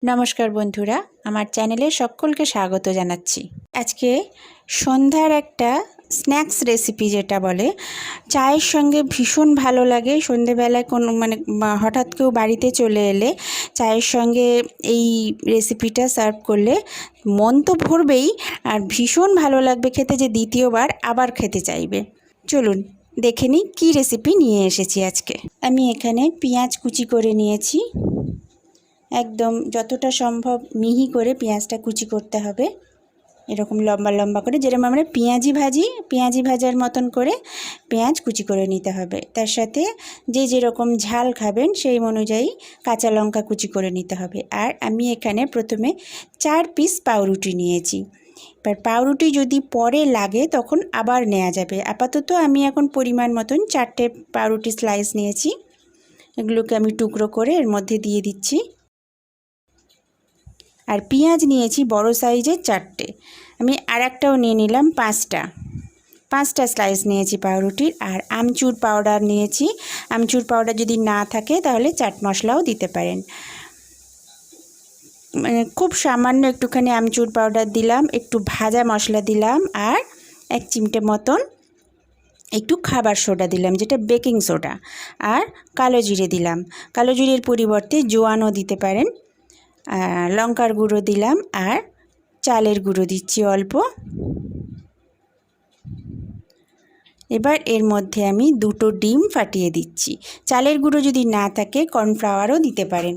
नमस्कार बंधुरा आमार चैनेले सकलके स्वागत जानाच्छि। आजके सन्ध्यार एकटा स्नैक्स रेसिपि जेटा बोले चायेर संगे भीषण भालो लागे। सन्ध्येबेलाय कोनो माने हठात् केउ बाड़ीते चले एले चायेर संगे एई रेसिपिटा सार्व करले मन तो भरबेई आर भीषण भालो लागबे खेते, जे द्वितीयबार आबार खेते चाइबे। चलुन देखे निই कि रेसिपि निये एसेछि आजके। आमि एखाने पेंयाज कुचि करे निয়েছি। एकदम যতটা সম্ভব মিহি করে পেঁয়াজটা কুচি করতে হবে, এরকম লম্বা লম্বা করে, যেরকম আমরা পেঁয়াজি ভাজার মতন করে পেঁয়াজ কুচি করে নিতে হবে। তার সাথে যে যেরকম ঝাল খাবেন সেই অনুযায়ী কাঁচা লঙ্কা কুচি করে নিতে হবে। আর আমি এখানে প্রথমে 4 পিস পাউরুটি নিয়েছি। এবার পাউরুটি যদি পরে লাগে তখন আবার নেওয়া যাবে। আপাতত আমি এখন পরিমাণ মতন 4টে পাউরুটি স্লাইস নিয়েছি। এগুলোকে আমি টুকরো করে এর মধ্যে দিয়ে দিচ্ছি। আর পেঁয়াজ নিয়েছি বড় সাইজের 4টে। আমি আরেকটাও নিয়ে নিলাম 5টা স্লাইস নিয়েছি পাউরুটির। আর আমচুর পাউডার নিয়েছি। আমচুর পাউডার যদি না থাকে তাহলে চাট মশলাও দিতে পারেন। মানে খুব সামান্য একটুখানি আমচুর পাউডার দিলাম, একটু ভাজা মশলা দিলাম, আর 1 চিমটে মতন একটু খাবার সোডা দিলাম, যেটা বেকিং সোডা। আর কালো জিরে দিলাম। কালো জিরের পরিবর্তে জোয়ানও দিতে পারেন। লঙ্কার গুঁড়ো দিলাম আর চালের গুঁড়ো দিচ্ছি অল্প। এবার এর মধ্যে আমি 2টো ডিম ফাটিয়ে দিচ্ছি। চালের গুঁড়ো যদি না থাকে কর্নফ্লাওয়ারও দিতে পারেন।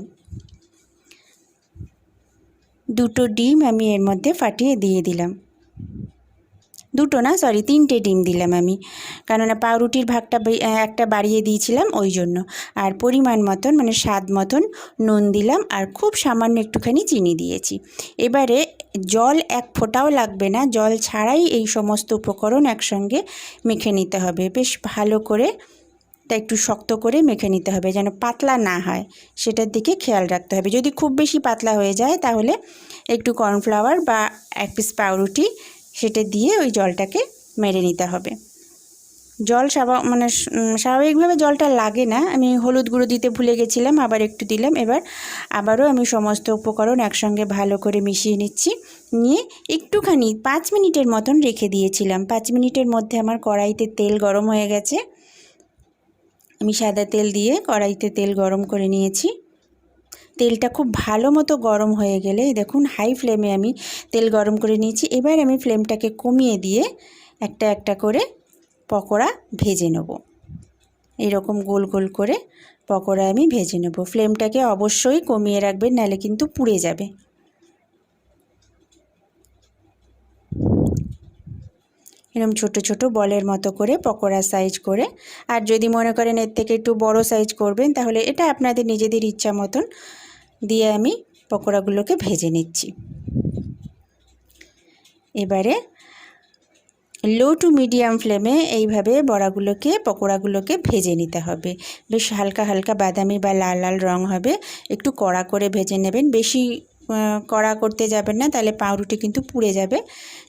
2টো ডিম আমি এর মধ্যে ফাটিয়ে দিয়ে দিলাম। 3টে ডিম দিলাম আমি, কেননা পাউরুটির ভাগটা একটা বাড়িয়ে দিয়েছিলাম ওই জন্য। আর পরিমাণ মতন মানে স্বাদ মতন নুন দিলাম, আর খুব সামান্য একটুখানি চিনি দিয়েছি। এবারে জল এক ফোঁটাও লাগবে না, জল ছাড়াই এই সমস্ত উপকরণ একসঙ্গে মেখে নিতে হবে। বেশ ভালো করে তা একটু শক্ত করে মেখে নিতে হবে, যেন পাতলা না হয় সেটার দিকে খেয়াল রাখতে হবে। যদি খুব বেশি পাতলা হয়ে যায় তাহলে একটু কর্নফ্লাওয়ার বা 1 পিস পাউরুটি সেটা দিয়ে ওই জলটাকে মেরে নিতে হবে। জল স্বাভাবিকভাবে জলটা লাগে না। আমি হলুদ গুঁড়ো দিতে ভুলে গেছিলাম, আবার একটু দিলাম। এবার আবারও আমি সমস্ত উপকরণ একসঙ্গে ভালো করে মিশিয়ে নিচ্ছি। নিয়ে একটুখানি 5 মিনিটের মতন রেখে দিয়েছিলাম। 5 মিনিটের মধ্যে আমার কড়াইতে তেল গরম হয়ে গেছে। আমি সাদা তেল দিয়ে কড়াইতে তেল গরম করে নিয়েছি। তেলটা খুব ভালো মতো গরম হয়ে গেলে দেখুন হাই ফ্লেমে আমি তেল গরম করে নিয়েছি। এবার আমি ফ্লেমটাকে কমিয়ে দিয়ে একটা একটা করে পকোড়া ভেজে নেব। এরকম গোল গোল করে পকোড়া আমি ভেজে নেব। ফ্লেমটাকে অবশ্যই কমিয়ে রাখবেন, নাহলে কিন্তু পুড়ে যাবে। এরকম ছোট ছোট বলের মতো করে পকোড়া সাইজ করে, আর যদি মনে করেন এর থেকে একটু বড় সাইজ করবেন তাহলে এটা আপনাদের নিজেদের ইচ্ছা মতন দিয়ে আমি পকোড়াগুলোকে ভেজে নিচ্ছি। এবারে লো টু মিডিয়াম ফ্লেমে এইভাবে পকোড়াগুলোকে ভেজে নিতে হবে। বেশ হালকা হালকা বাদামি বা লাল লাল রং হবে। একটু কড়া করে ভেজে নেবেন, বেশি কড়া করতে যাবেন না, তাহলে পাউরুটি কিন্তু পুড়ে যাবে।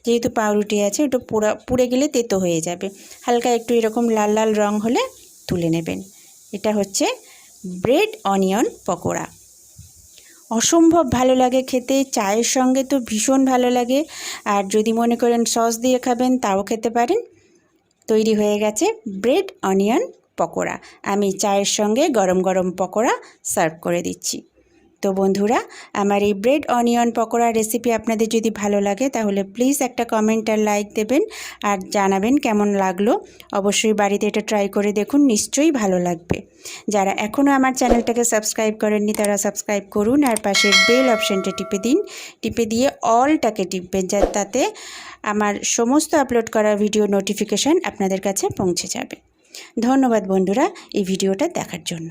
যেহেতু পাউরুটি আছে একটু পুড়ে গেলে তেতো হয়ে যাবে। হালকা একটু এরকম লাল লাল রং হলে তুলে নেবেন। এটা হচ্ছে ব্রেড অনিয়ন পকোড়া। অসম্ভব ভালো লাগে খেতে, চায়ের সঙ্গে তো ভীষণ ভালো লাগে। আর যদি মনে করেন সস দিয়ে খাবেন তাও খেতে পারেন। তৈরি হয়ে গেছে ব্রেড অনিয়ন পকোড়া। আমি চায়ের সঙ্গে গরম গরম পকোড়া সার্ভ করে দিচ্ছি। তো বন্ধুরা, আমার এই ব্রেড অনিয়ন পকোড়া রেসিপি আপনাদের যদি ভালো লাগে তাহলে প্লিজ একটা কমেন্ট আর লাইক দেবেন, আর জানাবেন কেমন লাগলো। অবশ্যই বাড়িতে এটা ট্রাই করে দেখুন, নিশ্চয়ই ভালো লাগবে। যারা এখনও আমার চ্যানেলটাকে সাবস্ক্রাইব করেননি তারা সাবস্ক্রাইব করুন, আর পাশের বেল অপশানটা টিপে দিন। টিপে দিয়ে অলটাকে টিপবেন, তাতে আমার সমস্ত আপলোড করা ভিডিও নোটিফিকেশান আপনাদের কাছে পৌঁছে যাবে। ধন্যবাদ বন্ধুরা এই ভিডিওটা দেখার জন্য।